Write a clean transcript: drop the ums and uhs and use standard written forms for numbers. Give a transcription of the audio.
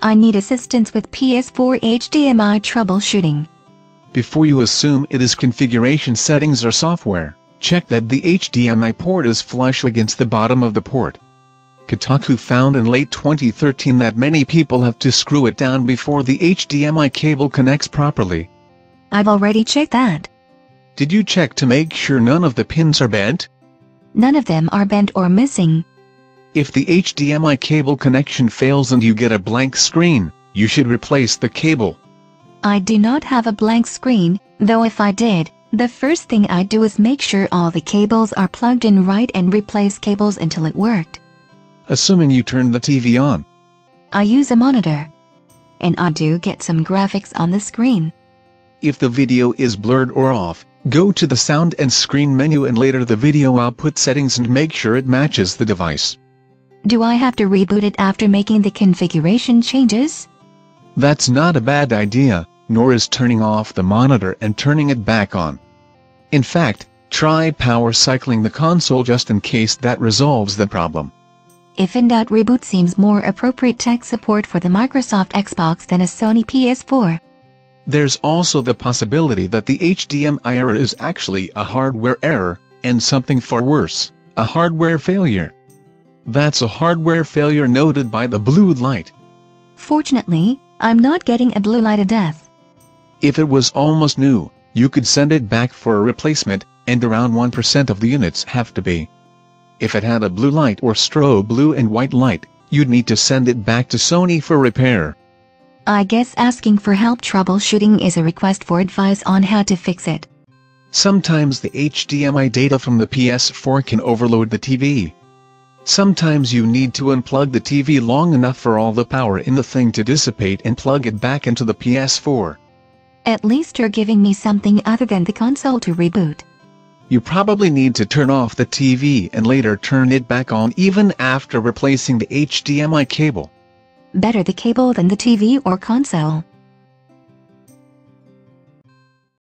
I need assistance with PS4 HDMI troubleshooting. Before you assume it is configuration settings or software, check that the HDMI port is flush against the bottom of the port. Kotaku found in late 2013 that many people have to screw it down before the HDMI cable connects properly. I've already checked that. Did you check to make sure none of the pins are bent? None of them are bent or missing. If the HDMI cable connection fails and you get a blank screen, you should replace the cable. I do not have a blank screen, though if I did, the first thing I'd do is make sure all the cables are plugged in right and replace cables until it worked. Assuming you turned the TV on. I use a monitor. And I do get some graphics on the screen. If the video is blurred or off, go to the sound and screen menu and later the video output settings and make sure it matches the device. Do I have to reboot it after making the configuration changes? That's not a bad idea, nor is turning off the monitor and turning it back on. In fact, try power cycling the console just in case that resolves the problem. If in doubt, reboot seems more appropriate tech support for the Microsoft Xbox than a Sony PS4. There's also the possibility that the HDMI error is actually a hardware error, and something far worse, a hardware failure. That's a hardware failure noted by the blue light. Fortunately, I'm not getting a blue light of death. If it was almost new, you could send it back for a replacement, and around 1% of the units have to be. If it had a blue light or strobe blue and white light, you'd need to send it back to Sony for repair. I guess asking for help troubleshooting is a request for advice on how to fix it. Sometimes the HDMI data from the PS4 can overload the TV. Sometimes you need to unplug the TV long enough for all the power in the thing to dissipate and plug it back into the PS4. At least you're giving me something other than the console to reboot. You probably need to turn off the TV and later turn it back on even after replacing the HDMI cable. Better the cable than the TV or console.